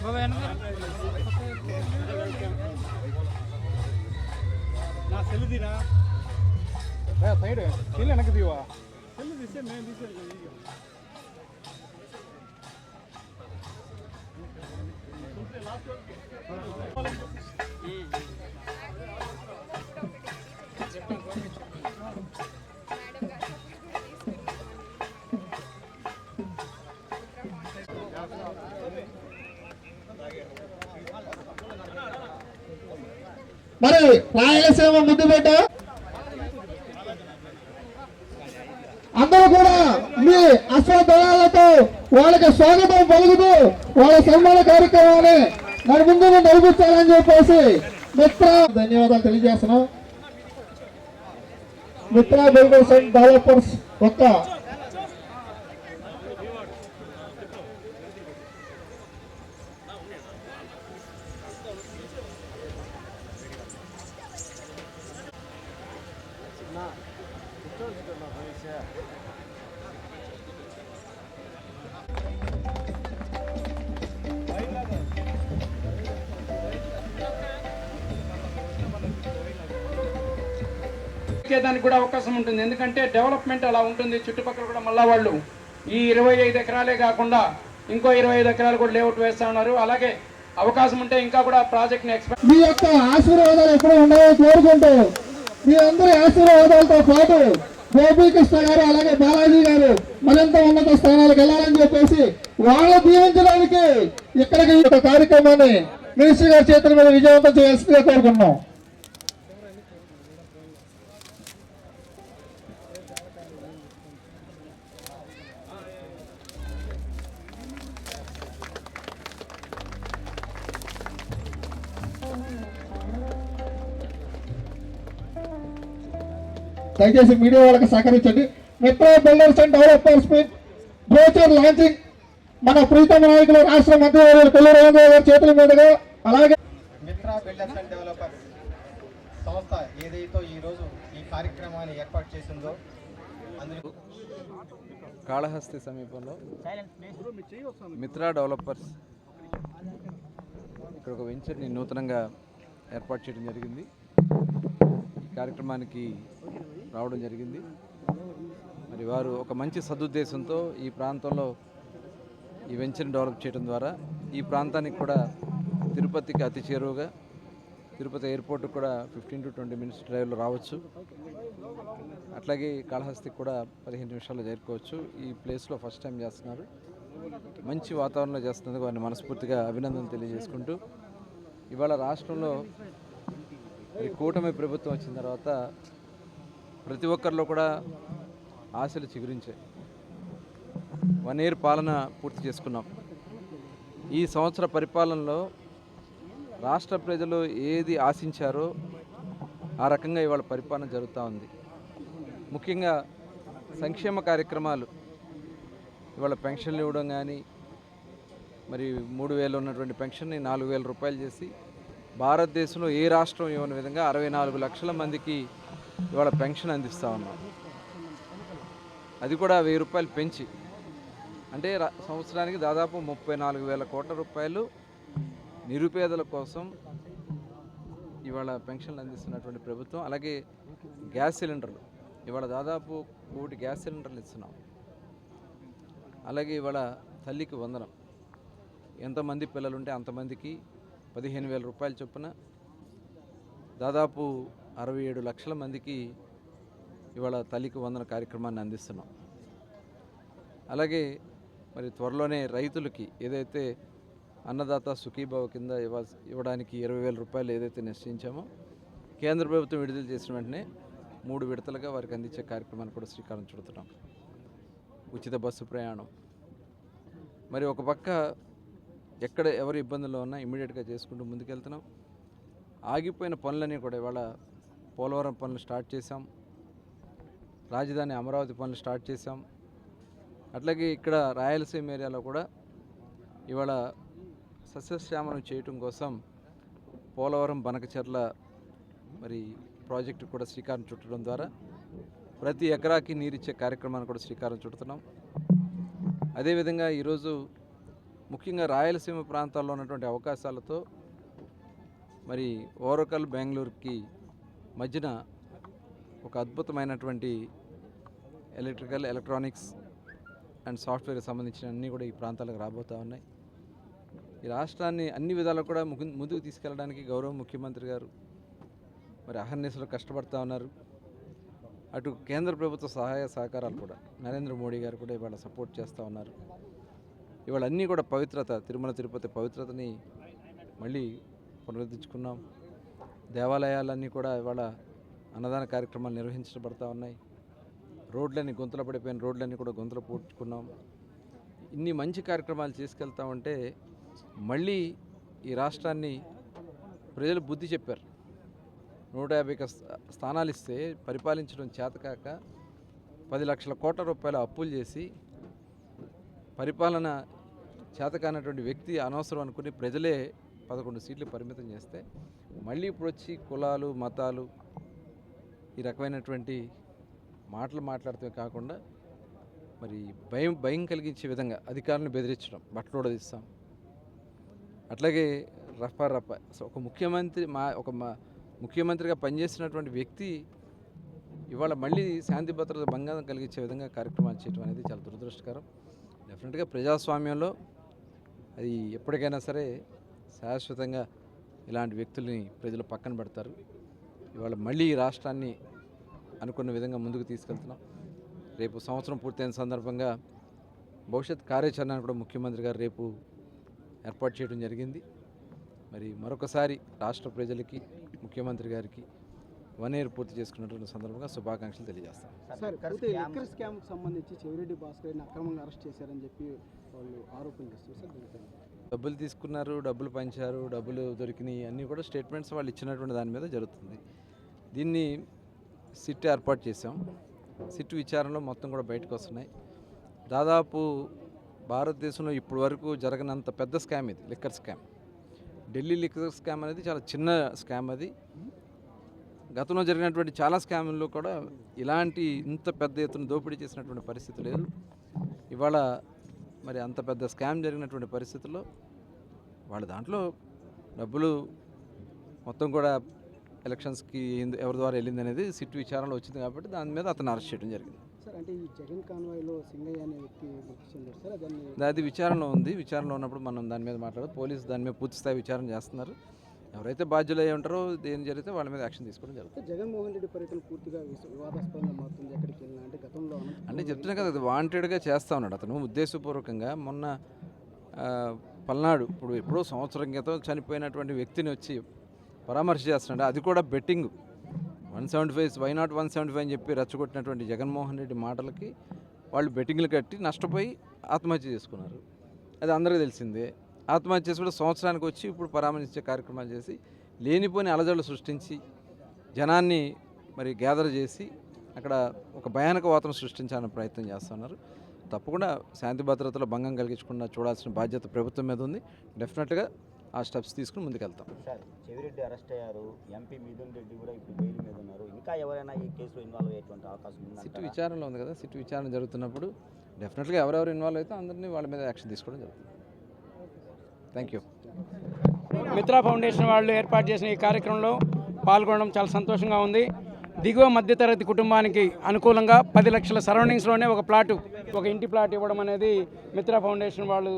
నా సెల్ తీరా side cell వెనక్కి తీవా సెల్ తీసే మేము తీసే మరి రాయలసీమ ముద్దుబిడ్డ అందరూ కూడా మీ అశ్వదళాలతో వాళ్ళకి స్వాగతం పలుకుతూ వాళ్ళ సన్మాన కార్యక్రమాన్ని మరి ముందు నడిపించాలని చెప్పేసి మిత్ర ధన్యవాదాలు తెలియజేస్తున్నాం. మిత్ర బిల్డర్స్ అండ్ డెవలపర్స్ ఒక్క దానికి కూడా అవకాశం ఉంటుంది. ఎందుకంటే డెవలప్మెంట్ అలా ఉంటుంది. చుట్టుపక్కల కూడా మళ్ళా వాళ్ళు ఈ 25 ఎకరాలే కాకుండా ఇంకో 25 ఎకరాలు కూడా లేఅవుట్ వేస్తా ఉన్నారు. అలాగే అవకాశం ఉంటే ఇంకా కూడా ప్రాజెక్ట్ ని ఎక్స్పెక్ట్ మీ యొక్క ఆశీర్వాదాలు ఎప్పుడూ ఉండాలని కోరుకుంటూ మీ అందరి ఆశీర్వాదాలతో పాటు గోపీకృష్ణ గారు అలాగే బాలాజీ గారు మరింత ఉన్నత స్థానాలకు వెళ్ళాలని చెప్పేసి వాళ్ళు దీవించడానికి ఇక్కడికి ఈ కార్యక్రమాన్ని మినిస్టర్ గారి చేతుల మీద విజయవంతం చేయాల్సిందిగా కోరుకున్నాం. దయచేసి మీడియా వాళ్ళకి సహకరించండి. మిత్ర builders and developers brochure launching మన ప్రీతమ నాయకులు రాష్ట్ర మంత్రి కొల్లు రవీంద్ర గారి చేతుల మీదుగా అలాగే మిత్ర బిల్డర్స్ అండ్ డెవలపర్స్ సంస్థ ఏదైతే ఈరోజు ఈ కార్యక్రమాన్ని ఏర్పాటు చేసిందో అందులో కాళహస్తి సమీపంలో మిత్ర డెవలపర్స్ ఇక్కడ ఒక వెంచర్ని నూతనంగా ఏర్పాటు చేయడం జరిగింది. ఈ కార్యక్రమానికి రావడం జరిగింది. మరి వారు ఒక మంచి సదుద్దేశంతో ఈ ప్రాంతంలో ఈ వెంచర్ని డెవలప్ చేయడం ద్వారా ఈ ప్రాంతానికి కూడా తిరుపతికి అతి చేరువుగా, తిరుపతి ఎయిర్పోర్ట్కి కూడా 15 to 20 minutes డ్రైవ్లో రావచ్చు. అట్లాగే కాళహస్తికి కూడా 15 నిమిషాల్లో చేరుకోవచ్చు. ఈ ప్లేస్లో ఫస్ట్ టైం చేస్తున్నారు. మంచి వాతావరణంలో చేస్తున్నందుకు వారిని మనస్ఫూర్తిగా అభినందనలు తెలియజేసుకుంటూ, ఇవాళ రాష్ట్రంలో కూటమి ప్రభుత్వం వచ్చిన తర్వాత ప్రతి ఒక్కరిలో కూడా ఆశలు చిగురించాయి. 1 year పాలన పూర్తి చేసుకున్నాం. ఈ సంవత్సర పరిపాలనలో రాష్ట్ర ప్రజలు ఏది ఆశించారో ఆ రకంగా ఇవాళ పరిపాలన జరుగుతూ ఉంది. ముఖ్యంగా సంక్షేమ కార్యక్రమాలు ఇవాళ పెన్షన్లు ఇవ్వడం కానీ, మరి 3,000 ఉన్నటువంటి పెన్షన్ని 4,000 రూపాయలు చేసి భారతదేశంలో ఏ రాష్ట్రం ఇవ్వని విధంగా 64 లక్షల మందికి ఇవాళ పెన్షన్ అందిస్తూ ఉన్నాం. అది కూడా 1,000 రూపాయలు పెంచి, అంటే సంవత్సరానికి దాదాపు 34,000 కోట్ల రూపాయలు నిరుపేదల కోసం ఇవాళ పెన్షన్లు అందిస్తున్నటువంటి ప్రభుత్వం. అలాగే గ్యాస్ సిలిండర్లు ఇవాళ దాదాపు 1 కోటి గ్యాస్ సిలిండర్లు ఇస్తున్నాం. అలాగే ఇవాళ తల్లికి వందనం, ఎంతమంది పిల్లలు ఉంటే అంతమందికి 15,000 రూపాయల చొప్పున దాదాపు 67 లక్షల మందికి ఇవాళ తల్లికి వందన కార్యక్రమాన్ని అందిస్తున్నాం. అలాగే మరి త్వరలోనే రైతులకి ఏదైతే అన్నదాత సుఖీభావ కింద ఇవ్వడానికి 20,000 రూపాయలు ఏదైతే నిశ్చయించామో కేంద్ర ప్రభుత్వం విడుదల చేసిన వెంటనే 3 విడతలుగా వారికి అందించే కార్యక్రమాన్ని కూడా శ్రీకారం చుడుతున్నాం. ఉచిత బస్సు ప్రయాణం, మరి ఒక పక్క ఎక్కడ ఎవరి ఇబ్బందుల్లో ఉన్నా ఇమ్మీడియట్గా చేసుకుంటూ ముందుకెళ్తున్నాం. ఆగిపోయిన పనులన్నీ కూడా ఇవాళ పోలవరం పనులు స్టార్ట్ చేశాం, రాజధాని అమరావతి పనులు స్టార్ట్ చేశాం. అట్లాగే ఇక్కడ రాయలసీమ ఏరియాలో కూడా ఇవాళ సస్యశ్యామలం చేయటం కోసం పోలవరం బనకచెర్ల మరి ప్రాజెక్టు కూడా శ్రీకారం చుట్టడం ద్వారా ప్రతి ఎకరాకి నీరిచ్చే కార్యక్రమాన్ని కూడా శ్రీకారం చుడుతున్నాం. అదేవిధంగా ఈరోజు ముఖ్యంగా రాయలసీమ ప్రాంతాల్లో ఉన్నటువంటి అవకాశాలతో మరి ఓరకల్ బెంగళూరుకి మధ్యన ఒక అద్భుతమైనటువంటి ఎలక్ట్రికల్, ఎలక్ట్రానిక్స్ అండ్ సాఫ్ట్వేర్కి సంబంధించిన అన్నీ కూడా ఈ ప్రాంతాలకు రాబోతూ ఉన్నాయి. ఈ రాష్ట్రాన్ని అన్ని విధాలు కూడా ముందుకు తీసుకెళ్ళడానికి గౌరవ ముఖ్యమంత్రి గారు మరి అహర్నిశలు కష్టపడుతూ ఉన్నారు. అటు కేంద్ర ప్రభుత్వ సహాయ సహకారాలు కూడా నరేంద్ర మోడీ గారు కూడా ఇవాళ సపోర్ట్ చేస్తూ ఉన్నారు. ఇవాళ అన్నీ కూడా పవిత్రత, తిరుమల తిరుపతి పవిత్రతని మళ్ళీ పునరుద్ధరించుకున్నాం. దేవాలయాలన్నీ కూడా ఇవాళ అన్నదాన కార్యక్రమాలు నిర్వహించబడతా ఉన్నాయి. రోడ్లన్నీ గుంతలు పడిపోయిన రోడ్లన్నీ కూడా గుంతలు పూడ్చుకున్నాం. ఇన్ని మంచి కార్యక్రమాలు చేసుకెళ్తామంటే మళ్ళీ ఈ రాష్ట్రాన్ని ప్రజలు బుద్ధి చెప్పారు. 150 స్థానాలు ఇస్తే పరిపాలించడం చేతకాక 10 లక్షల కోట్ల రూపాయల అప్పులు చేసి పరిపాలన చేతకానటువంటి వ్యక్తి అనవసరం అనుకుని ప్రజలే 11 సీట్లు పరిమితం చేస్తే మళ్ళీ ఇప్పుడు వచ్చి కులాలు, మతాలు ఈ రకమైనటువంటి మాటలు మాట్లాడటమే కాకుండా మరి భయం కలిగించే విధంగా అధికారులను బెదిరించడం, బట్టలు తీస్తాం. అట్లాగే రఫా ఒక ముఖ్యమంత్రిగా పనిచేసినటువంటి వ్యక్తి ఇవాళ మళ్ళీ శాంతి భద్రత భంగం కలిగించే విధంగా కార్యక్రమాలు చేయడం అనేది చాలా దురదృష్టకరం. డెఫినెట్గా ప్రజాస్వామ్యంలో అది ఎప్పటికైనా సరే శాశ్వతంగా ఇలాంటి వ్యక్తుల్ని ప్రజలు పక్కన పెడతారు. ఇవాళ మళ్ళీ ఈ రాష్ట్రాన్ని అనుకున్న విధంగా ముందుకు తీసుకెళ్తున్నాం. రేపు సంవత్సరం పూర్తయిన సందర్భంగా భవిష్యత్ కార్యాచరణ కూడా ముఖ్యమంత్రి గారు రేపు ఏర్పాటు చేయడం జరిగింది. మరి మరొకసారి రాష్ట్ర ప్రజలకి, ముఖ్యమంత్రి గారికి 1 year పూర్తి చేసుకున్నటువంటి సందర్భంగా శుభాకాంక్షలు తెలియజేస్తాం. సార్, లిక్కర్ స్కామ్కి సంబంధించి చెవిరెడ్డి భాస్కర్ని అక్రమంగా అరెస్ట్ చేశారని చెప్పి వాళ్ళు ఆరోపణలు చేస్తారు సార్. డబ్బులు తీసుకున్నారు, డబ్బులు పంచారు, డబ్బులు దొరికినాయి అన్నీ కూడా స్టేట్మెంట్స్ వాళ్ళు ఇచ్చినటువంటి దాని మీద జరుగుతుంది. దీన్ని సిట్ ఏర్పాటు చేసాం. సిట్ విచారణలో మొత్తం కూడా బయటకు వస్తున్నాయి. దాదాపు భారతదేశంలో ఇప్పటి వరకు జరగనంత పెద్ద స్కామ్ ఇది liquor scam. Delhi liquor scam అనేది చాలా చిన్న స్కామ్. అది గతంలో జరిగినటువంటి చాలా స్కామ్ల్లో కూడా ఇంత పెద్ద ఎత్తున దోపిడీ చేసినటువంటి పరిస్థితి లేదు. ఇవాళ మరి అంత పెద్ద స్కామ్ జరిగినటువంటి పరిస్థితుల్లో వాళ్ళ దాంట్లో డబ్బులు మొత్తం కూడా ఎలక్షన్స్కి ఎవరి ద్వారా వెళ్ళింది అనేది సిట్ విచారణలో వచ్చింది కాబట్టి దాని మీద అతను అరెస్ట్ చేయడం జరిగింది. సార్, అంటే ఈ జగన్ కాన్వాయ్లో సింగయ్య అనే వ్యక్తి మృతి చెందారు సార్. అది విచారణలో ఉంది. విచారణలో ఉన్నప్పుడు మనం దాని మీద మాట్లాడదు. పోలీసు దాని మీద పూర్తి స్థాయి విచారణ చేస్తున్నారు. ఎవరైతే బాధ్యులు అయ్యి ఉంటారో ఏం జరిగితే వాళ్ళ మీద యాక్షన్ తీసుకోవడం జరుగుతుంది. జగన్మోహన్ రెడ్డి పర్యటన పూర్తిగా వివాదాస్పదంగా మారుతుంది. ఎక్కడికి వెళ్ళినా అంటే గతంలో అంటే చెప్తున్నా కదా, అది వాంటెడ్గా చేస్తూ ఉన్నాడు అతను ఉద్దేశపూర్వకంగా. మొన్న పల్నాడు ఎప్పుడో సంవత్సరం క్రితం చనిపోయినటువంటి వ్యక్తిని వచ్చి పరామర్శ చేస్తున్నాడు. అది కూడా బెట్టింగ్ 175 వై నాట్ 175 అని చెప్పి రెచ్చగొట్టినటువంటి జగన్మోహన్ రెడ్డి మాటలకి వాళ్ళు బెట్టింగ్లు కట్టి నష్టపోయి ఆత్మహత్య చేసుకున్నారు. అది అందరికీ తెలిసిందే. ఆత్మహత్య చేసి కూడా సంవత్సరానికి వచ్చి ఇప్పుడు పరామర్శించే కార్యక్రమాలు చేసి లేనిపోని అలజడులు సృష్టించి జనాన్ని మరి గ్యాదర్ చేసి అక్కడ ఒక భయానక వాతావరణం సృష్టించాలని ప్రయత్నం చేస్తున్నారు. తప్పకుండా శాంతి భద్రతలో భంగం కలిగించకుండా చూడాల్సిన బాధ్యత ప్రభుత్వం మీద ఉంది. డెఫినెట్గా ఆ స్టెప్స్ తీసుకుని ముందుకెళ్తాం. సార్, చెవిరెడ్డి అరెస్ట్ అయ్యారు. ఎంపీ మిథున్ రెడ్డి కూడా ఇప్పుడు బెయిల్ మీద ఉన్నారు. ఇంకా ఎవరైనా ఈ కేసులో ఇన్వాల్వ్ అయ్యేటువంటి అవకాశం ఉంది? సిట్ విచారణలో ఉంది కదా, సిట్ విచారణ జరుగుతున్నప్పుడు డెఫినెట్గా ఎవరెవరు ఇన్వాల్వ్ అయితే అందరినీ వాళ్ళ మీద యాక్షన్ తీసుకోవడం జరుగుతుంది. Thank you. మిత్రా ఫౌండేషన్ వాళ్ళు ఏర్పాటు చేసిన ఈ కార్యక్రమంలో పాల్గొనడం చాలా సంతోషంగా ఉంది. దిగువ మధ్యతరగతి కుటుంబానికి అనుకూలంగా 10 లక్షల సరౌండింగ్స్లోనే ఒక ఇంటి ప్లాట్ ఇవ్వడం అనేది మిత్రా ఫౌండేషన్ వాళ్ళు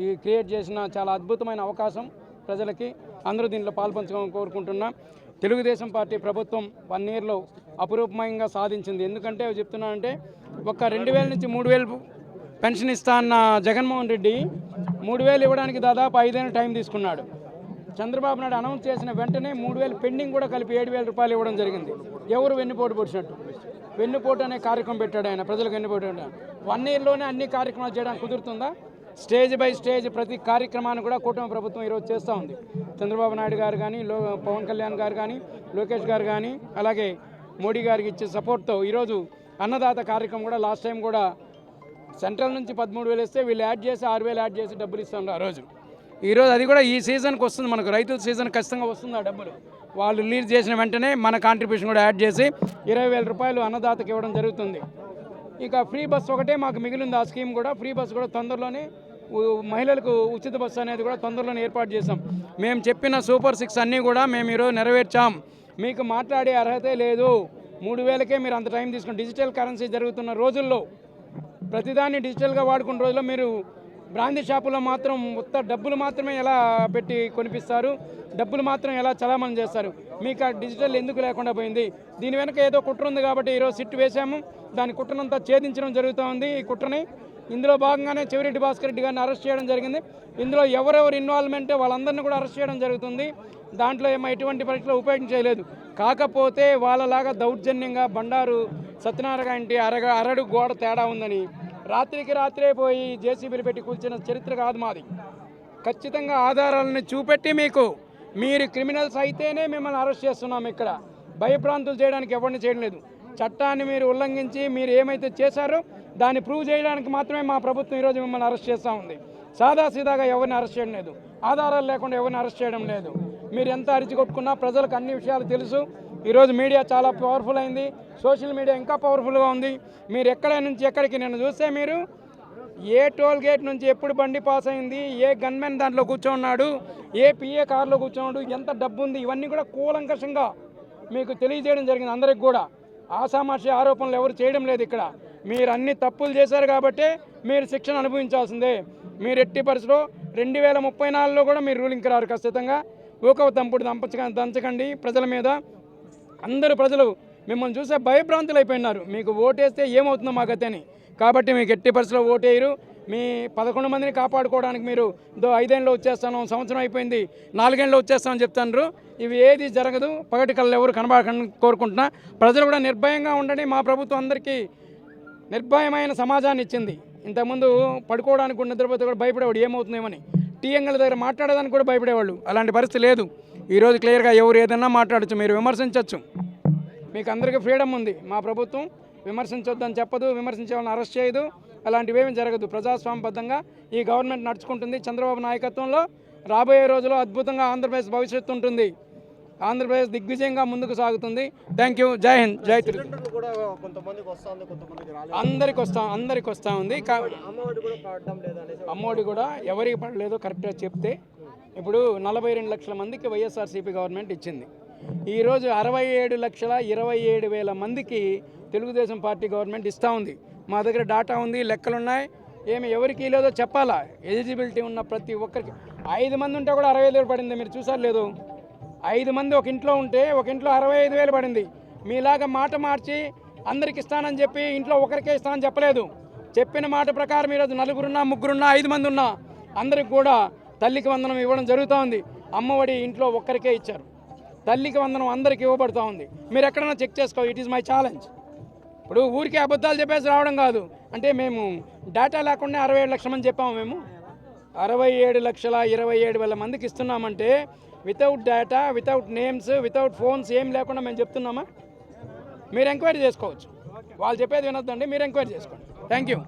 ఈ క్రియేట్ చేసిన చాలా అద్భుతమైన అవకాశం. ప్రజలకి అందరూ దీంట్లో పాల్పంచుకోవాలని కోరుకుంటున్నా. తెలుగుదేశం పార్టీ ప్రభుత్వం 1 yearలో అపురూపంగా సాధించింది. ఎందుకంటే చెప్తున్నానంటే ఒక 2000 నుంచి 3000 పెన్షన్ ఇస్తా అన్న జగన్మోహన్ రెడ్డి 3000 ఇవ్వడానికి దాదాపు 5 ఏళ్ళు టైం తీసుకున్నాడు. చంద్రబాబు నాయుడు అనౌన్స్ చేసిన వెంటనే 3000 పెండింగ్ కూడా కలిపి 7000 రూపాయలు ఇవ్వడం జరిగింది. ఎవరు వెన్నుపోటు పొడిచినట్టు వెన్నుపోటు అనే కార్యక్రమం పెట్టాడు ఆయన. ప్రజలకు వెన్నుపోటు 1 yearలోనే అన్ని కార్యక్రమాలు చేయడానికి కుదురుతుందా? స్టేజ్ బై స్టేజ్ ప్రతి కార్యక్రమాన్ని కూడా కూటమి ప్రభుత్వం ఈరోజు చేస్తూ ఉంది. చంద్రబాబు నాయుడు గారు కానీ, పవన్ కళ్యాణ్ గారు కానీ, లోకేష్ గారు కానీ, అలాగే మోడీ గారికి ఇచ్చే సపోర్ట్తో ఈరోజు అన్నదాత కార్యక్రమం కూడా లాస్ట్ టైం కూడా సెంట్రల్ నుంచి 13,000 ఇస్తే వీళ్ళు యాడ్ చేసి 6,000 యాడ్ చేసి డబ్బులు ఇస్తున్నారు ఆ రోజు. ఈరోజు అది కూడా ఈ సీజన్కి వస్తుంది. మనకు రైతుల సీజన్ ఖచ్చితంగా వస్తుంది ఆ డబ్బులు. వాళ్ళు రిలీజ్ చేసిన వెంటనే మన కాంట్రిబ్యూషన్ కూడా యాడ్ చేసి 20,000 రూపాయలు అన్నదాతకి ఇవ్వడం జరుగుతుంది. ఇక ఫ్రీ బస్ ఒకటే మాకు మిగిలింది. ఆ స్కీమ్ కూడా ఫ్రీ బస్ కూడా తొందరలోనే మహిళలకు ఉచిత బస్సు అనేది కూడా తొందరలోనే ఏర్పాటు చేసాం. మేము చెప్పిన సూపర్ 6 అన్నీ కూడా మేము ఈరోజు నెరవేర్చాం. మీకు మాట్లాడే అర్హతే లేదు. 3000కే మీరు అంత టైం తీసుకుని డిజిటల్ కరెన్సీ జరుగుతున్న రోజుల్లో ప్రతిదాన్ని డిజిటల్గా వాడుకున్న రోజుల్లో మీరు బ్రాందీ షాపులో మాత్రం మొత్తం డబ్బులు మాత్రమే ఎలా పెట్టి కొనిపిస్తారు, డబ్బులు మాత్రం ఎలా చలామణి చేస్తారు? మీకు ఆ డిజిటల్ ఎందుకు లేకుండా పోయింది? దీని వెనక ఏదో కుట్ర ఉంది కాబట్టి ఈరోజు సిట్ వేశాము. దాని కుట్రనంతా ఛేదించడం జరుగుతూ ఉంది. ఈ కుట్రని ఇందులో భాగంగానే చెవిరెడ్డి భాస్కర్ రెడ్డి గారిని అరెస్ట్ చేయడం జరిగింది. ఇందులో ఎవరెవరు ఇన్వాల్వ్మెంట్ వాళ్ళందరినీ కూడా అరెస్ట్ చేయడం జరుగుతుంది. దాంట్లో ఎటువంటి పరీక్షలో ఉపయోగించలేదు. కాకపోతే వాళ్ళలాగా దౌర్జన్యంగా బండారు సత్యనారాయణ అరడు గోడ తేడా ఉందని రాత్రికి రాత్రే పోయి జేసీబీలు పెట్టి కూల్చిన చరిత్ర కాదు మాది. ఖచ్చితంగా ఆధారాలను చూపెట్టి మీరు క్రిమినల్స్ అయితేనే మిమ్మల్ని అరెస్ట్ చేస్తున్నాం. ఇక్కడ భయభ్రాంతులు చేయడానికి ఎవరిని చేయడం లేదు. చట్టాన్ని మీరు ఉల్లంఘించి మీరు ఏమైతే చేశారో దాన్ని ప్రూవ్ చేయడానికి మాత్రమే మా ప్రభుత్వం ఈరోజు మిమ్మల్ని అరెస్ట్ చేస్తూ ఉంది. సాదాసీదాగా ఎవరిని అరెస్ట్ చేయడం లేదు, ఆధారాలు లేకుండా ఎవరిని అరెస్ట్ చేయడం లేదు. మీరు ఎంత అరిచి కొట్టుకున్నా ప్రజలకు అన్ని విషయాలు తెలుసు. ఈరోజు మీడియా చాలా పవర్ఫుల్ అయింది, సోషల్ మీడియా ఇంకా పవర్ఫుల్గా ఉంది. మీరు ఎక్కడ నుంచి ఎక్కడికి నిన్ను చూస్తే మీరు ఏ టోల్ గేట్ నుంచి ఎప్పుడు బండి పాస్ అయింది, ఏ గన్మెన్ దాంట్లో కూర్చోన్నాడు, ఏ పిఏ కార్లో కూర్చోన్నాడు, ఎంత డబ్బు ఉంది, ఇవన్నీ కూడా కూలంకషంగా మీకు తెలియజేయడం జరిగింది. అందరికి కూడా ఆషామాషి ఆరోపణలు ఎవరు చేయడం లేదు. ఇక్కడ మీరు అన్ని తప్పులు చేశారు కాబట్టి మీరు శిక్షణ అనుభవించాల్సిందే. మీరు ఎట్టి పరిస్థితిలో 2034లో కూడా మీరు రూలింగ్కి రారు. ఖచ్చితంగా ఊకవ తంపుడు దంచకండి ప్రజల మీద. అందరూ ప్రజలు మిమ్మల్ని చూసే భయభ్రాంతులు అయిపోయినారు. మీకు ఓటేస్తే ఏమవుతుందో మా గతి అని. కాబట్టి మీకు ఎట్టి పరిస్థితిలో ఓటేయరు. మీ 11 మందిని కాపాడుకోవడానికి మీరు 5 ఏళ్ళలో వచ్చేస్తాను, సంవత్సరం అయిపోయింది, 4 ఏళ్ళలో వచ్చేస్తామని చెప్తాను. ఇవి ఏది జరగదు. పగటి కళ్ళు ఎవరు కనబడకుండా కోరుకుంటున్నా. ప్రజలు కూడా నిర్భయంగా ఉండండి. మా ప్రభుత్వం అందరికీ నిర్భయమైన సమాజాన్ని ఇచ్చింది. ఇంతకుముందు పడుకోవడానికి నిద్రపోతే కూడా భయపడేవాడు ఏమవుతుందేమని. టీఎంఎల్ దగ్గర మాట్లాడేదానికి కూడా భయపడేవాళ్ళు. అలాంటి పరిస్థితి లేదు. ఈరోజు క్లియర్గా ఎవరు ఏదైనా మాట్లాడచ్చు, మీరు విమర్శించవచ్చు. మీకు అందరికీ ఫ్రీడమ్ ఉంది. మా ప్రభుత్వం విమర్శించొద్దని చెప్పదు, విమర్శించే వాళ్ళని అరెస్ట్ చేయదు, అలాంటివేమీ జరగదు. ప్రజాస్వామ్యబద్ధంగా ఈ గవర్నమెంట్ నడుచుకుంటుంది. చంద్రబాబు నాయకత్వంలో రాబోయే రోజుల్లో అద్భుతంగా ఆంధ్రప్రదేశ్ భవిష్యత్తు ఉంటుంది. ఆంధ్రప్రదేశ్ దిగ్విజయంగా ముందుకు సాగుతుంది. Thank you. జై హింద్, జై తెలుగు. అందరికి వస్తూ ఉంది. అమ్మఒడి కూడా ఎవరికి పడలేదో కరెక్ట్గా చెప్తే ఇప్పుడు 42 లక్షల మందికి వైఎస్ఆర్సీపీ గవర్నమెంట్ ఇచ్చింది. ఈరోజు 67,27,000 మందికి తెలుగుదేశం పార్టీ గవర్నమెంట్ ఇస్తూ ఉంది. మా దగ్గర డాటా ఉంది, లెక్కలున్నాయి. ఎవరికి లేదో చెప్పాలా? ఎలిజిబిలిటీ ఉన్న ప్రతి ఒక్కరికి 5 మంది ఉంటే కూడా 65,000 పడింది. మీరు చూసారు లేదు? 5 మంది ఒక ఇంట్లో ఉంటే ఒక ఇంట్లో 65,000 పడింది. మీలాగా మాట మార్చి అందరికి ఇస్తానని చెప్పి ఇంట్లో ఒకరికే ఇస్తానని చెప్పలేదు. చెప్పిన మాట ప్రకారం ఈరోజు 4 ముగ్గురున్నా 5 మంది ఉన్నా అందరికి కూడా తల్లికి వందనం ఇవ్వడం జరుగుతూ ఉంది. అమ్మఒడి ఇంట్లో ఒక్కరికే ఇచ్చారు. తల్లికి వందనం అందరికి ఇవ్వబడుతూ ఉంది. మీరు ఎక్కడైనా చెక్ చేసుకో. It is my challenge. ఇప్పుడు ఊరికే అబద్ధాలు చెప్పేసి రావడం కాదు. అంటే మేము డేటా లేకుండా 67 లక్షల మంది చెప్పాము. మేము 67,27,000 మందికి ఇస్తున్నామంటే without data, without names, without phones ఏం లేకుండా మేము చెప్తున్నామా? మీరు ఎంక్వైరీ చేసుకోవచ్చు. వాళ్ళు చెప్పేది వినొద్దండి, మీరు ఎంక్వైరీ చేసుకోండి. Thank you.